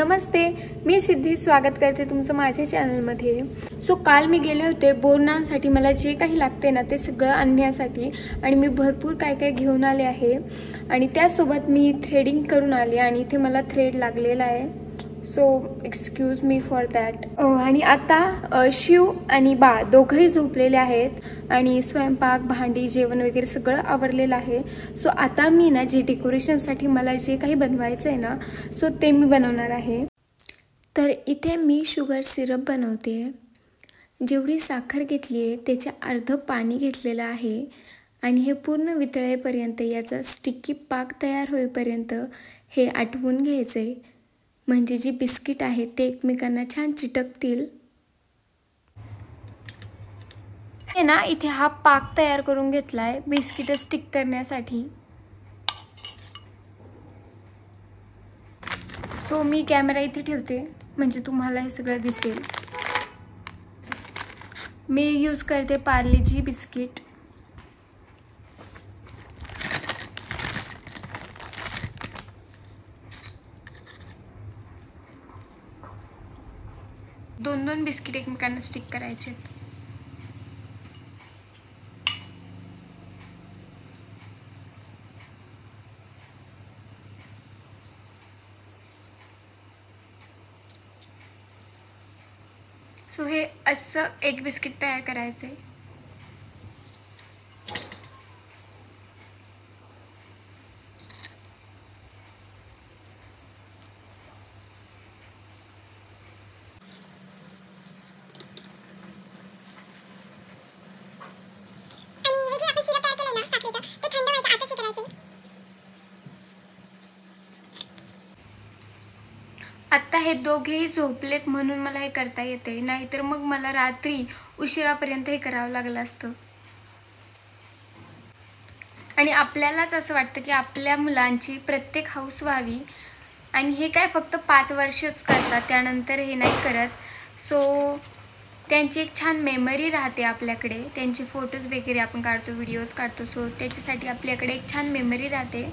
नमस्ते, मी सिद्धी स्वागत करते तुमचं माझ्या चॅनलमध्ये। सो काल मी गेले होते बोरनांसाठी, मला जे काही लागते ना ते सगळं आणण्यासाठी, आणि मी भरपूर काय काय घेऊन आले आहे। आणि त्यासोबत मी थ्रेडिंग करून आले आणि इथे मला थ्रेड लागलेला आहे, so excuse me for that. आणि आता शिव आणि बा दोघंही झोपलेले आहेत आणि स्वयंपाक भांडी जेवण वगैरे सगळं आवरलेलं आहे। सो आता मी ना जे डेकोरेशनसाठी मला जे काही बनवायचं आहे ना, सो ते मी बनवणार आहे। तर इथे मी शुगर सिरप बनवते। जेवढी साखर घेतली आहे त्याच्या अर्ध पाणी घेतलेलं आहे आणि हे पूर्ण वितळेपर्यंत, याचा स्टिकी पाक तयार होईपर्यंत हे आटवून घ्यायचं आहे, म्हणजे जी बिस्किट आहेत ते एकमेकांना छान चिटकतील। हे ना इथे हा पाक तयार करून घेतलाय बिस्किट स्टिक करण्यासाठी। सो मी कॅमेरा इथे ठेवते म्हणजे तुम्हाला हे सगळं दिसेल। मी यूज करते पार्लेजी बिस्किट। दोन बिस्किट एकमेकांना स्टिक करायचे। सो हे असं एक बिस्किट तयार करायचे। आता हे दोघेही झोपलेत म्हणून मला हे करता येते, नाहीतर मग मला रात्री उशिरापर्यंत हे करावं लागलं असतं। आणि आपल्यालाच असं वाटतं की आपल्या मुलांची प्रत्येक हौस व्हावी, आणि हे काय फक्त 5 वर्षच करतात, त्यानंतर हे नाही करत। सो त्यांची एक छान मेमरी राहते आपल्याकडे, त्यांचे फोटोज वगैरे आपण काढतो, व्हिडिओज काढतो, सो त्याच्यासाठी आपल्याकडे एक छान मेमरी राहते।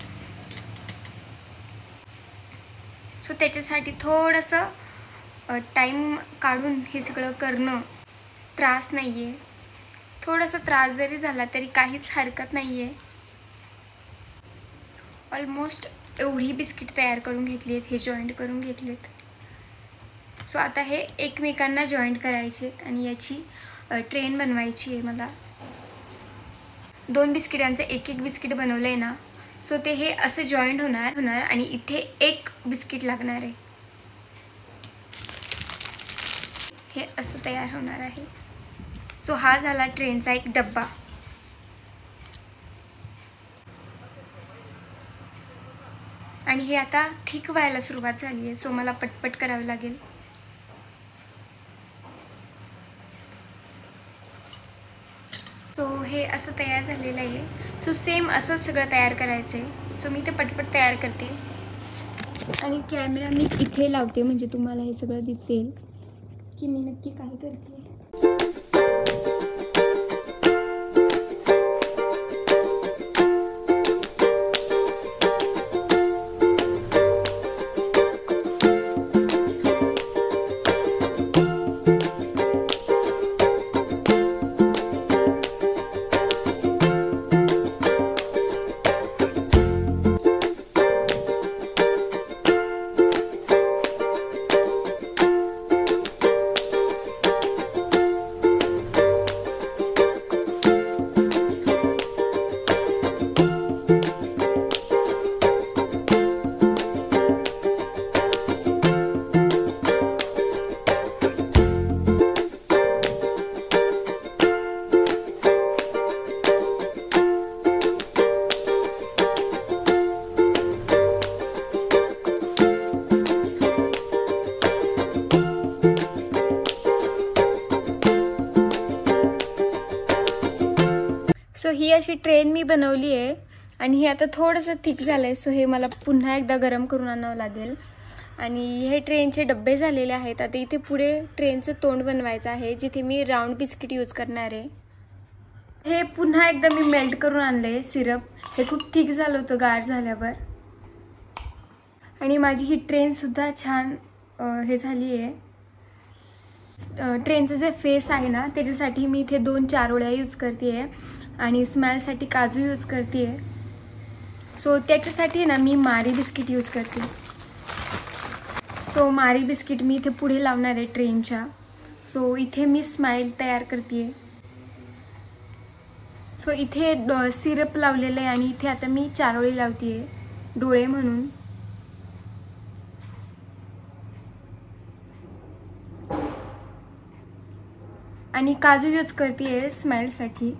सो त्याच्यासाठी थोडंसं टाईम काढून हे सगळं करणं त्रास नाही आहे। थोडासा त्रास जरी झाला तरी काहीच हरकत नाही आहे। ऑलमोस्ट एवढी बिस्किट तयार करून घेतली आहेत, हे जॉईंट करून घेतलेत। सो आता हे एकमेकांना जॉईंट करायचे आणि याची ट्रेन बनवायची आहे मला। 2 बिस्किटांचं एक बिस्किट बनवलं आहे ना, सो ते हे असं जॉईंट होणार आणि इथे एक बिस्किट लागणार आहे, हे असं तयार होणार आहे। सो हा झाला ट्रेनचा एक डब्बा। आणि हे आता थिक व्हायला सुरुवात झाली आहे, सो मला पटपट करावे लागेल। सो हे असं तयार झालेलं आहे। सो सेम असं सगळं तयार करायचं आहे। सो मी ते पटपट तयार करते आणि कॅमेरा मी इथे लावते म्हणजे तुम्हाला हे सगळं दिसेल की मी नक्की काय करते। सो ही अशी ट्रेन मी बनवली आहे आणि हे आता थोडंसं थिक झालं आहे। सो हे मला पुन्हा एकदा गरम करून आणावं लागेल। आणि हे ट्रेनचे डब्बे झालेले आहेत। आता इथे पुढे ट्रेनचं तोंड बनवायचं आहे, जिथे मी राऊंड बिस्किट यूज करणार आहे। हे पुन्हा एकदा मी मेल्ट करून आणले सिरप। हे खूप थिक झालं होतं गार झाल्यावर। आणि माझी ही ट्रेन सुद्धा छान हे झाली आहे. ट्रेनचं जे फेस आहे ना त्याच्यासाठी मी इथे 2 चारोळ्या यूज करते आहे आणि स्माईलसाठी काजू यूज करते आहे. सो त्याच्यासाठी ना मी मारी बिस्किट यूज करते. सो मारी बिस्किट मी इथे पुढे लावणार आहे ट्रेनच्या. सो इथे मी स्माईल तयार करते आहे. सो इथे सिरप लावलेलं आहे आणि इथे आता मी चारोळी लावते आहे डोळे म्हणून. आणि काजू यूज करते आहे स्माईलसाठी.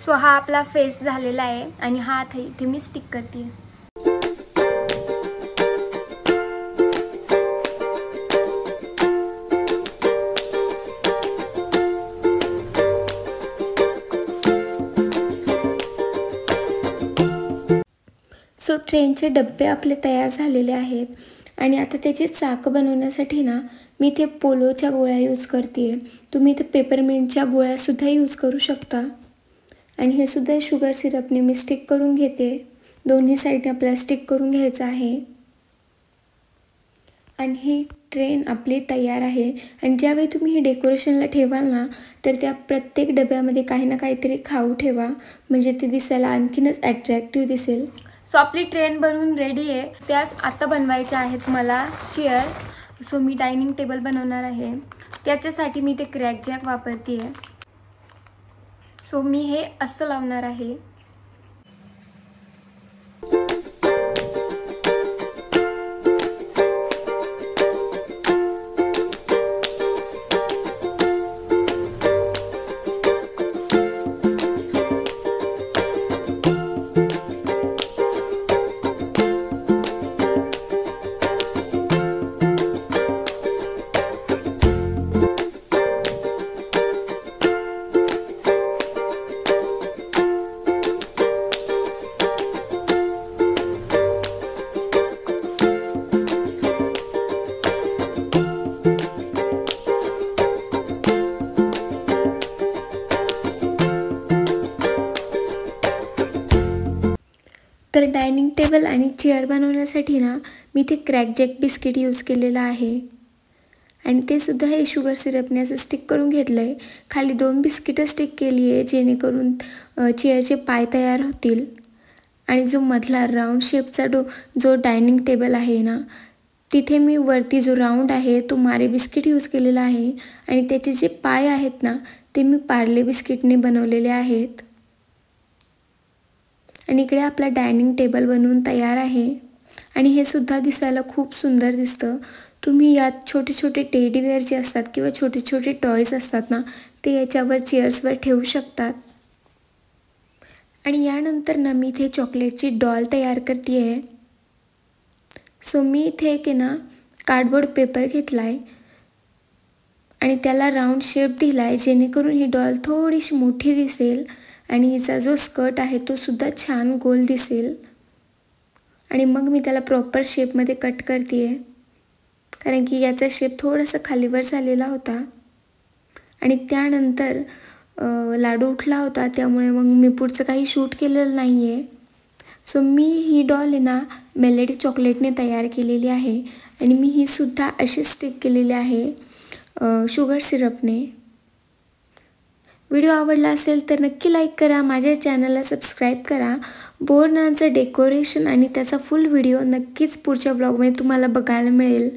सो हा आपला फेस झालेला आहे आणि हा आता इथे मी स्टिक करते. सो ट्रेनचे डब्बे आपले तयार झालेले आहेत आणि आता त्याची चाक बनवण्यासाठी ना मी इथे पोलोच्या गोळ्या यूज करते आहे. तुम्ही इथे पेपरमिंटच्या गोळ्यासुद्धा यूज करू शकता. आणि हे सुद्धा शुगर सिरपने मी स्टिक करून घेते. दोन्ही साईडने आपल्याला स्टिक करून घ्यायचं आहे. आणि ही ट्रेन आपली तयार आहे. आणि ज्यावेळी तुम्ही ही डेकोरेशनला ठेवाल ना तर त्या प्रत्येक डब्यामध्ये काही ना काहीतरी खाऊ ठेवा, म्हणजे ते दिसायला आणखीनच अट्रॅक्टिव्ह दिसेल. सो आपली ट्रेन बनवून रेडी आहे. त्यास आता बनवायच्या आहेत मला चेअर. सो मी डायनिंग टेबल बनवणार आहे. त्याच्यासाठी मी ते क्रॅक जॅक वापरते आहे. सो मी हे असं लावणार आहे. तर डायनिंग टेबल आणि चेअर बनवण्यासाठी ना मी ते क्रॅक जॅक बिस्किट यूज केलेलं आहे आणि ते सुद्धा हे शुगर सिरपने असं स्टिक करून घेतलं आहे. खाली 2 बिस्किटं स्टिक केली आहे जेणेकरून चेअरचे पाय तयार होतील. आणि जो मधला राऊंड शेपचा जो डायनिंग टेबल आहे ना तिथे मी वरती जो राऊंड आहे तो मारे बिस्किट यूज केलेला आहे आणि त्याचे जे पाय आहेत ना ते मी पार्ले बिस्किटने बनवलेले आहेत. आणि इकडे आपला डायनिंग टेबल बनवून तयार आहे आणि हे सुद्धा दिसायला खूप सुंदर दिसतं. तुम्ही यात छोटे छोटे टेडीवेअर जे असतात किंवा छोटे छोटे टॉयज असतात ना ते याच्यावर चेअर्सवर ठेवू शकतात. आणि यानंतर ना मी इथे चॉकलेटची डॉल तयार करते आहे. सो मी इथे एक ना कार्डबोर्ड पेपर घेतला आहे आणि त्याला राऊंड शेप दिला आहे जेणेकरून ही डॉल थोडीशी मोठी दिसेल आणि हिचा जो स्कर्ट आहे तो सुद्धा छान गोल दिसेल. आणि मग मी त्याला प्रॉपर शेपमध्ये कट करते आहे कारण की याचा शेप थोडासा खालीवर झालेला होता आणि त्यानंतर लाडू उठला होता त्यामुळे मग मी पुढचं काही शूट केलेलं नाही आहे. सो मी ही डॉल ना मेलेडी चॉकलेटने तयार केलेली आहे आणि मी ही सुद्धा अशी स्टिक केलेली आहे शुगर सिरपने. व्हिडिओ आवडला असेल तर नक्की लाईक करा, माझ्या चॅनलला सबस्क्राईब करा. बोरनानचं डेकोरेशन आणि त्याचा फुल व्हिडिओ नक्कीच पुढच्या व्लॉगमध्ये तुम्हाला बघायला मिळेल.